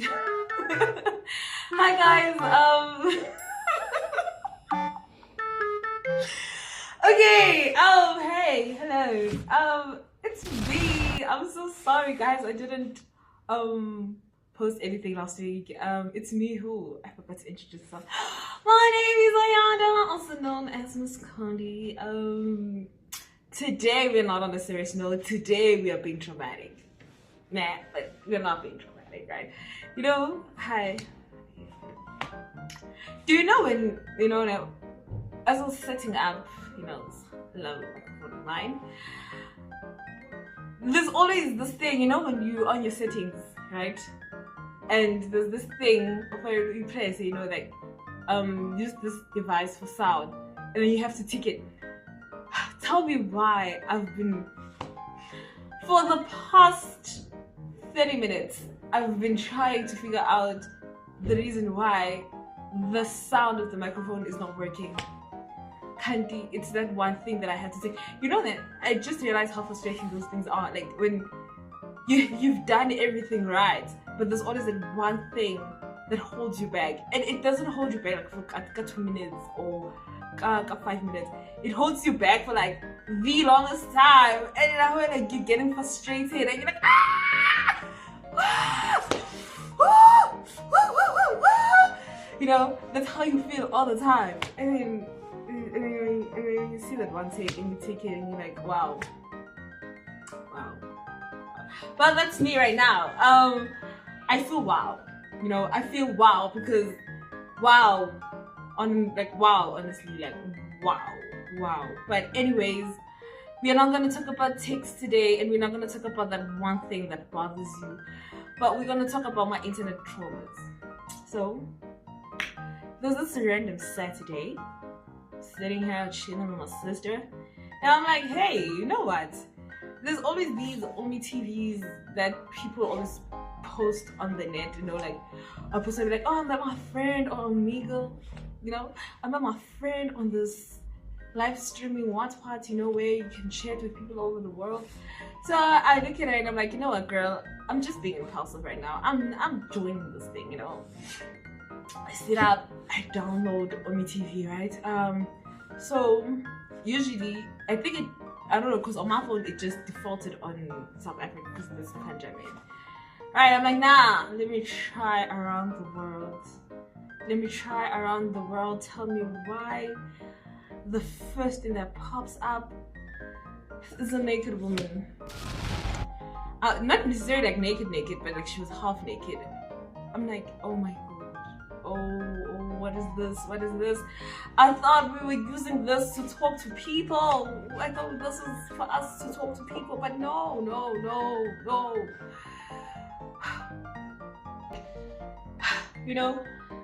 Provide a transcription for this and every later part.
Hi guys. Okay. Hey, hello. It's me. I'm so sorry, guys. I didn't post anything last week. It's me who I forgot to introduce myself. My name is Ayanda, also known as Miss Condi. Today we're not on a serious note. Today we are being dramatic. Nah, but we're not being dramatic, right? Hi. Do you know when as I was setting up, this love of mine, there's always this thing, when you on your settings, right? And there's this thing where you press, like use this device for sound, and then you have to tick it. Tell me why I've been for the past 30 minutes I've been trying to figure out the reason why the sound of the microphone is not working. Candy, it's that one thing that I had to say. That I just realized how frustrating those things are. Like when you've done everything right, but there's always that one thing that holds you back, and it doesn't hold you back like for 2 minutes or 5 minutes. It holds you back for like the longest time, and now like you're getting frustrated, and you're like that's how you feel all the time. And then you see that one take and you take it and you're like, wow. But that's me right now. I feel wow. I feel wow because honestly, like wow. But anyways, we are not gonna talk about text today, and we're not gonna talk about that one thing that bothers you, but we're gonna talk about my internet traumas. So there's this random Saturday, sitting here chilling with my sister, and I'm like, hey, you know what? There's always these Omi TVs that people always post on the net, like a person will be like, oh, I met my friend or Amigo, I met my friend on this live streaming watch party, where you can chat with people all over the world. So I look at it and I'm like, you know what, girl, I'm just being impulsive right now. I'm joining this thing, I sit up, I download Omi TV, right? So usually I don't know, because on my phone it just defaulted on South Africa because of this pandemic. Right, I'm like, nah, let me try around the world. Tell me why the first thing that pops up is a naked woman. Not necessarily like naked, but like she was half naked. I'm like, oh my god. Oh, what is this? I thought we were using this to talk to people. I thought this was for us to talk to people, but no.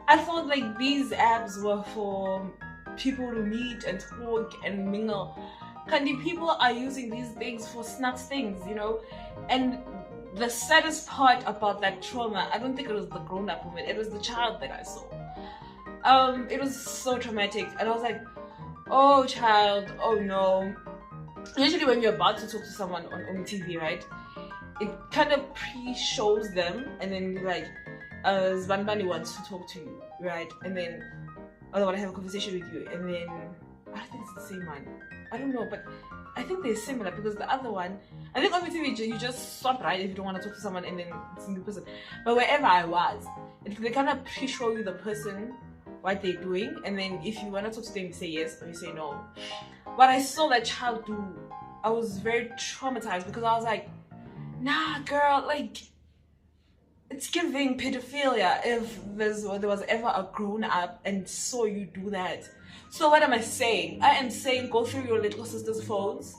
I thought like these apps were for people to meet and talk and mingle. Kandi, people are using these things for snacks things, and the saddest part about that trauma, I don't think it was the grown-up woman, it was the child that I saw. It was so traumatic, and I was like, oh child, oh no. Usually when you're about to talk to someone on Omi TV, right, it kind of pre-shows them, and then you're like, Zbanbani wants to talk to you, right, and then I want to have a conversation with you, and then I think it's the same one. I don't know, but I think they're similar because the other one, I think on TV you just swap right if you don't want to talk to someone, and then it's a new person. But wherever I was, they kind of pre-show you the person, what they're doing, and then if you want to talk to them, you say yes or you say no. What I saw that child do, I was very traumatized because I was like, nah, girl, like, it's giving pedophilia if there was ever a grown-up and saw you do that. So what am I saying? I am saying go through your little sister's phones,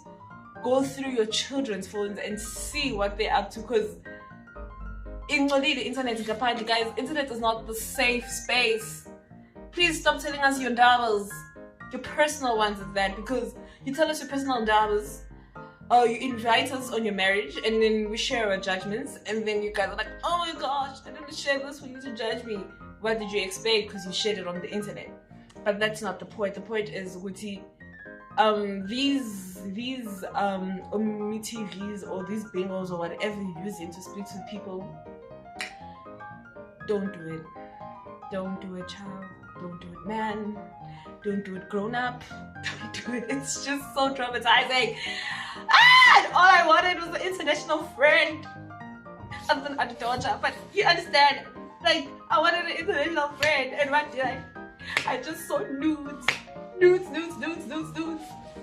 go through your children's phones and see what they're up to, because in the internet, guys, internet is not the safe space. Please stop telling us your ndabas, your personal ones at that, because you tell us your personal ndabas, or you invite us on your marriage, and then we share our judgments, and then you guys are like, oh my gosh, I didn't share this for you to judge me. What did you expect? Because you shared it on the internet. But that's not the point. The point is, Guti, these TVs or these bingos or whatever you're using to speak to people, don't do it. Don't do it, child. Don't do it, man. Don't do it, grown up. Don't do it. It's just so traumatizing. And all I wanted was an international friend. Other than daughter, but you understand. Like, I wanted an international friend, and what did I just saw nudes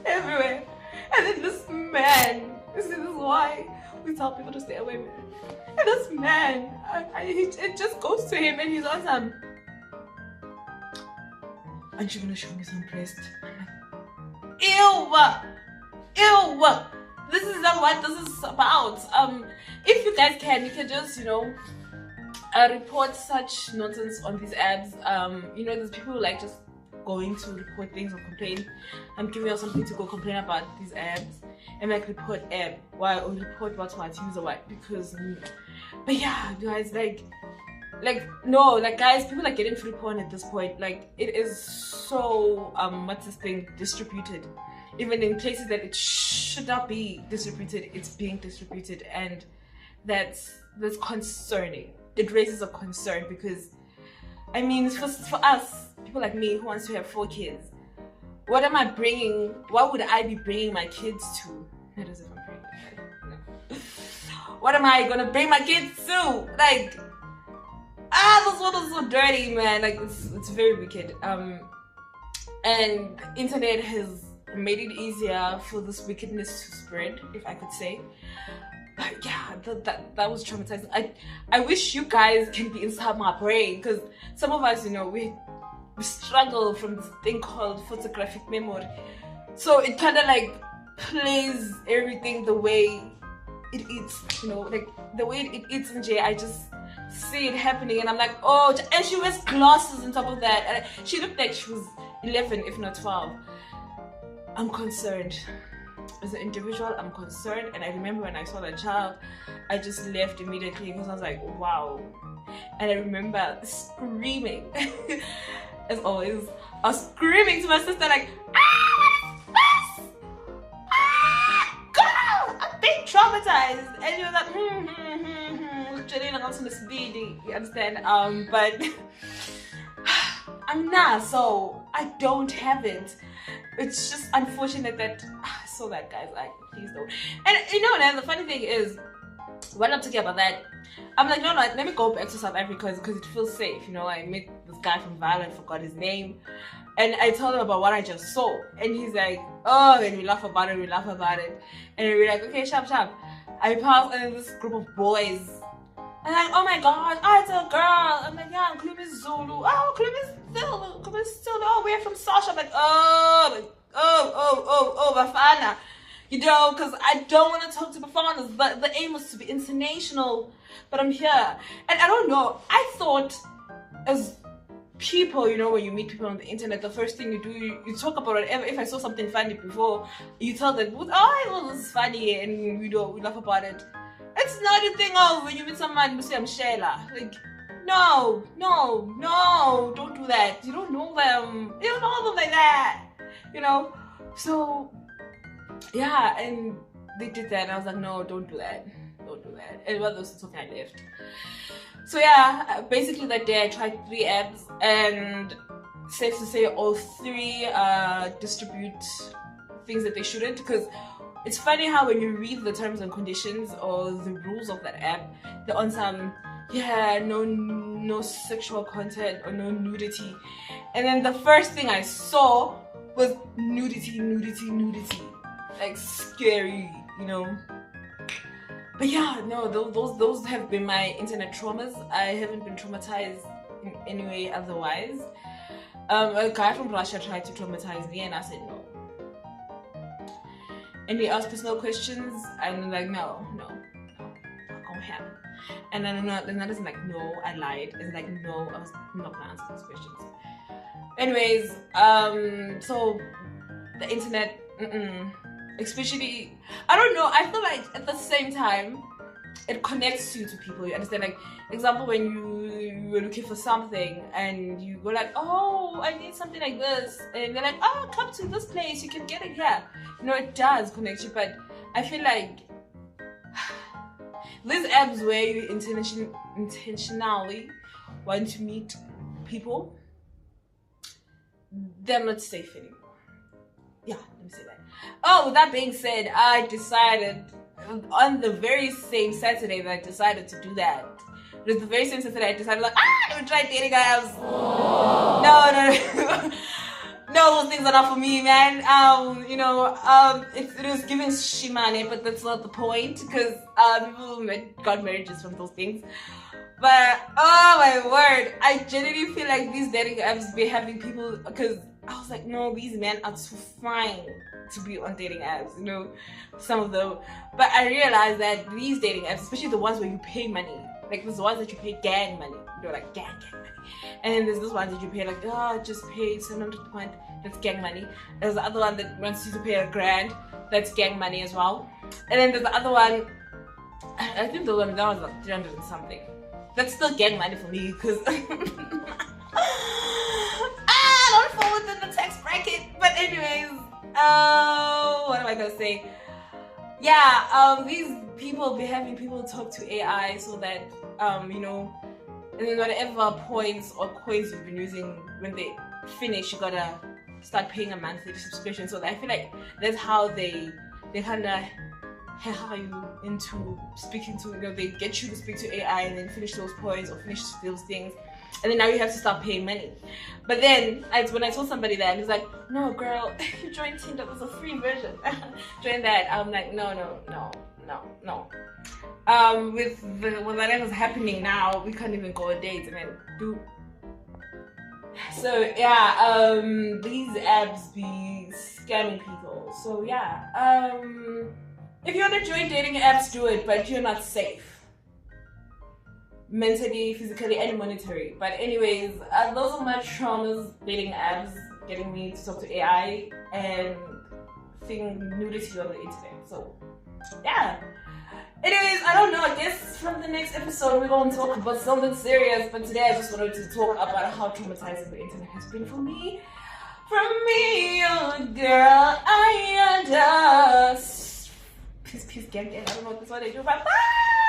everywhere. And then this man, this is why we tell people to stay away, man. And this man, it just goes to him, and he's on some, aren't you gonna show me some breast? I'm like, ew. This is not what this is about. If you guys can, you can just, report such nonsense on these apps. There's people who like just going to report things or complain. I'm giving you something to go complain about these apps and like report app. Why? Or report what user what? Because, but yeah, guys, guys, people are getting free porn at this point. Like, it is so what's this thing, distributed. Even in places that it should not be distributed, it's being distributed, and that's concerning. It raises a concern because, I mean, for us, people like me who wants to have 4 kids, what would I be bringing my kids to? Not as if I'm pregnant. No. What am I gonna bring my kids to? Like, this world is so dirty, man. Like, it's very wicked. And internet has made it easier for this wickedness to spread, if I could say. But yeah, that was traumatizing. I wish you guys can be inside my brain, because some of us, we struggle from this thing called photographic memory. So it kind of like plays everything the way it is, like the way it is in Jay. I just see it happening, and I'm like, oh, and she wears glasses on top of that, and she looked like she was 11, if not 12. I'm concerned. As an individual, I'm concerned, and I remember when I saw that child, I just left immediately because I was like, wow. And I remember screaming, as always. I was screaming to my sister like, what is this? Girl, I'm being traumatized. And she was like, Janine, I'm so speedy. You understand? But I'm not, so I don't have it. It's just unfortunate that I saw that, guys. Like, please don't. And the funny thing is, when I'm talking about that, I'm like, no, let me go back to South Africa because it feels safe. I met this guy from Violent, forgot his name, and I told him about what I just saw, and he's like, oh, and we laugh about it, and we're like, okay, sharp. I pass, and then this group of boys, and I'm like, oh my god, it's a girl. I'm like, yeah, Khuluma Zulu. Oh, Khuluma Zulu. Oh, we're from Sasha. I'm like, oh, Bafana. Because I don't want to talk to Bafanas. But the aim was to be international. But I'm here. And I don't know. I thought as people, when you meet people on the internet, the first thing you do, you talk about it. If I saw something funny before, you tell them, oh, this is funny. And we laugh about it. It's not a thing of when you meet someone, you say, I'm Shayla. Like, no, don't do that. You don't know them. You don't know them like that. So, yeah, and they did that. And I was like, no, don't do that. And while those talking, I left. So, yeah, basically that day I tried 3 apps, and safe to say all 3 distribute things that they shouldn't, because it's funny how when you read the terms and conditions or the rules of that app, they're on some, no sexual content or no nudity. And then the first thing I saw was nudity. Like, scary, But yeah, no, those have been my internet traumas. I haven't been traumatized in any way otherwise. A guy from Russia tried to traumatize me, and I said no. And he asked personal questions, and I'm like, no, not gonna happen. And then I was like, no, I lied. And like, no, I was not gonna answer those questions. Anyways, so the internet, especially, I don't know, I feel like at the same time, it connects you to people, you understand? Like, example, when you were looking for something and you go like, oh, I need something like this, and they're like, oh, come to this place, you can get it here. It does connect you, but I feel like these apps where you intentionally want to meet people, they're not safe anymore. Yeah, let me say that. Oh, with that being said, I decided on the very same Saturday that I decided to do that. It was the very same Saturday I decided, like, let me try dating apps. No. No, those things are not for me, man. It was giving shimane, but that's not the point, because people got married just from those things. But oh my word, I genuinely feel like these dating apps be having people, because I was like, no, these men are too fine to be on dating apps, some of them. But I realized that these dating apps, especially the ones where you pay money, like there's the ones that you pay gang money, like gang money. And then there's this one that you pay like, just pay 700 pound, that's gang money. There's the other one that wants you to pay $1,000, that's gang money as well. And then there's the other one, I think that one's like 300 and something. That's still gang money for me, because I don't fall within the tax bracket. But anyways, what am I gonna say? Yeah, these people be having people talk to AI so that and then whatever points or coins you've been using, when they finish, you gotta start paying a monthly subscription. So I feel like that's how they kind of how you into speaking to, they get you to speak to AI and then finish those points or finish those things, and then now you have to start paying money. But then when I told somebody that, he's like, no girl, you join Tinder, there's a free version. Join that. I'm like, no. With whatever's happening now, we can't even go on dates and then do. So yeah, these apps be scamming people. So yeah, if you want to join dating apps, do it, but you're not safe. Mentally, physically, and monetary. But anyways, those are my traumas, dating apps, getting me to talk to AI, and seeing nudity on the internet. So yeah. Anyways, I don't know, I guess from the next episode we're going to talk about something serious, but today I just wanted to talk about how traumatizing the internet has been for me. From me, oh girl, I just peace, gang, I don't know what this one they do, but bye!